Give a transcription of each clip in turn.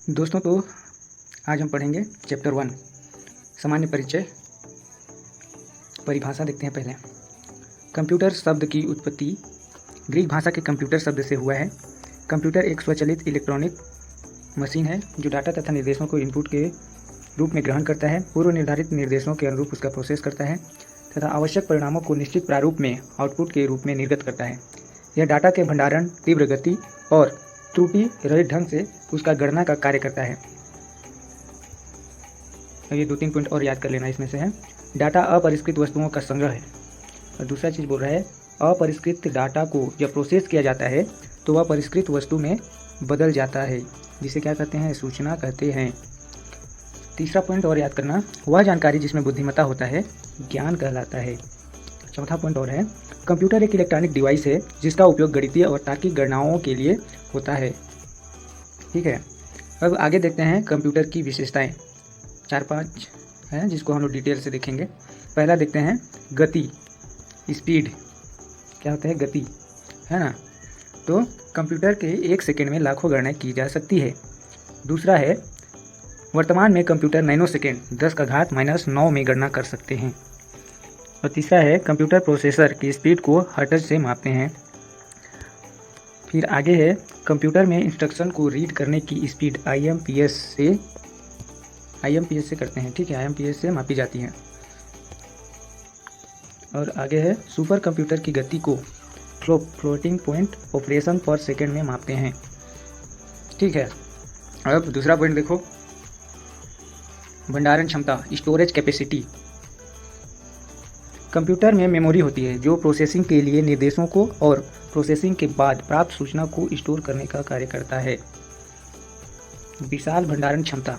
दोस्तों, तो आज हम पढ़ेंगे चैप्टर 1 सामान्य परिचय। परिभाषा देखते हैं पहले। कंप्यूटर शब्द की उत्पत्ति ग्रीक भाषा के कंप्यूटर शब्द से हुआ है। कंप्यूटर एक स्वचालित इलेक्ट्रॉनिक मशीन है जो डाटा तथा निर्देशों को इनपुट के रूप में ग्रहण करता है, पूर्व निर्धारित निर्देशों के अनुरूप उसका प्रोसेस करता है तथा आवश्यक परिणामों को निश्चित प्रारूप में आउटपुट के रूप में निर्गत करता है। यह डाटा के भंडारण, तीव्र गति और त्रुटि रहित ढंग से उसका गणना का कार्य करता है। ये 2-3 पॉइंट और याद कर लेना इसमें से है। डाटा अपरिष्कृत वस्तुओं का संग्रह है। और दूसरा चीज़ बोल रहा है, अपरिष्कृत डाटा को जब प्रोसेस किया जाता है तो वह परिष्कृत वस्तु में बदल जाता है, जिसे क्या कहते हैं, सूचना कहते हैं। तीसरा पॉइंट और याद करना, वह जानकारी जिसमें बुद्धिमत्ता होता है ज्ञान कहलाता है। चौथा पॉइंट और है, कंप्यूटर एक इलेक्ट्रॉनिक डिवाइस है जिसका उपयोग गणितीय और तार्किक गणनाओं के लिए होता है। ठीक है, अब आगे देखते हैं कंप्यूटर की विशेषताएं। 4-5 हैं जिसको हम लोग डिटेल से देखेंगे। पहला देखते हैं गति, स्पीड। क्या होता है गति, है ना। तो कंप्यूटर के 1 सेकेंड में लाखों गणनाएं की जा सकती है। दूसरा है, वर्तमान में कंप्यूटर नैनो सेकेंड 10⁻⁻9 में गणना कर सकते हैं। और तीसरा है, कंप्यूटर प्रोसेसर की स्पीड को हर्ट्ज से मापते हैं। फिर आगे है, कंप्यूटर में इंस्ट्रक्शन को रीड करने की स्पीड IMPS से करते हैं। ठीक है, IMPS से मापी जाती है। और आगे है, सुपर कंप्यूटर की गति को फ्लोटिंग पॉइंट ऑपरेशन पर सेकेंड में मापते हैं। ठीक है, अब दूसरा पॉइंट देखो, भंडारण क्षमता, स्टोरेज कैपेसिटी। कंप्यूटर में मेमोरी होती है जो प्रोसेसिंग के लिए निर्देशों को और प्रोसेसिंग के बाद प्राप्त सूचना को स्टोर करने का कार्य करता है। विशाल भंडारण क्षमता,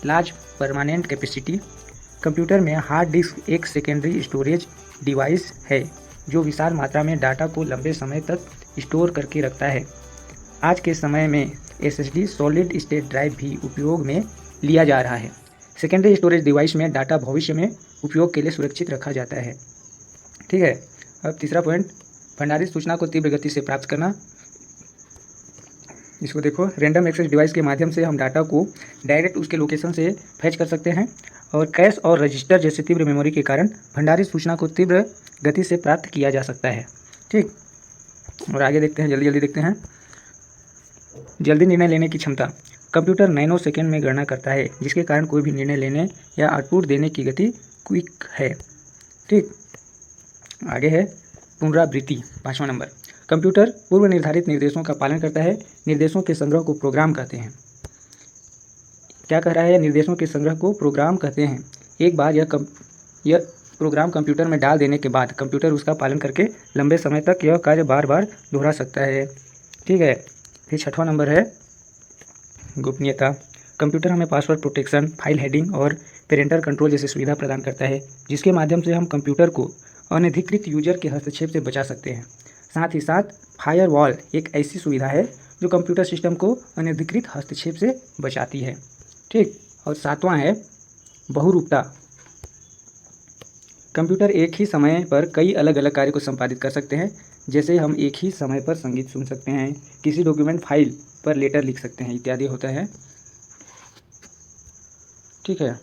लार्ज परमानेंट कैपेसिटी। कंप्यूटर में हार्ड डिस्क एक सेकेंडरी स्टोरेज डिवाइस है जो विशाल मात्रा में डाटा को लंबे समय तक स्टोर करके रखता है। आज के समय में SSD सॉलिड स्टेट ड्राइव भी उपयोग में लिया जा रहा है। सेकेंडरी स्टोरेज डिवाइस में डाटा भविष्य में उपयोग के लिए सुरक्षित रखा जाता है। ठीक है, अब तीसरा पॉइंट, भंडारित सूचना को तीव्र गति से प्राप्त करना। इसको देखो, रैंडम एक्सेस डिवाइस के माध्यम से हम डाटा को डायरेक्ट उसके लोकेशन से फैच कर सकते हैं और कैश और रजिस्टर जैसे तीव्र मेमोरी के कारण भंडारित सूचना को तीव्र गति से प्राप्त किया जा सकता है। ठीक, और आगे देखते हैं, जल्दी देखते हैं। जल्दी निर्णय लेने की क्षमता, कंप्यूटर नैनो सेकेंड में गणना करता है जिसके कारण कोई भी निर्णय लेने या आउटपुट देने की गति क्विक है। ठीक, आगे है पुनरावृत्ति, 5वां नंबर। कंप्यूटर पूर्व निर्धारित निर्देशों का पालन करता है। निर्देशों के संग्रह को प्रोग्राम कहते हैं। क्या कह रहा है, निर्देशों के संग्रह को प्रोग्राम कहते हैं। एक बार यह प्रोग्राम कंप्यूटर में डाल देने के बाद कंप्यूटर उसका पालन करके लंबे समय तक यह कार्य बार बार दोहरा सकता है। ठीक है, फिर 6वां नंबर है गोपनीयता। कंप्यूटर हमें पासवर्ड प्रोटेक्शन, फाइल हेडिंग और पेरेंटल कंट्रोल जैसी सुविधा प्रदान करता है जिसके माध्यम से हम कंप्यूटर को अनधिकृत यूजर के हस्तक्षेप से बचा सकते हैं। साथ ही साथ फायरवॉल एक ऐसी सुविधा है जो कंप्यूटर सिस्टम को अनधिकृत हस्तक्षेप से बचाती है। ठीक, और 7वां है बहुरूपता। कंप्यूटर एक ही समय पर कई अलग अलग कार्य को संपादित कर सकते हैं। जैसे हम एक ही समय पर संगीत सुन सकते हैं, किसी डॉक्यूमेंट फाइल पर लेटर लिख सकते हैं इत्यादि होता है। ठीक है।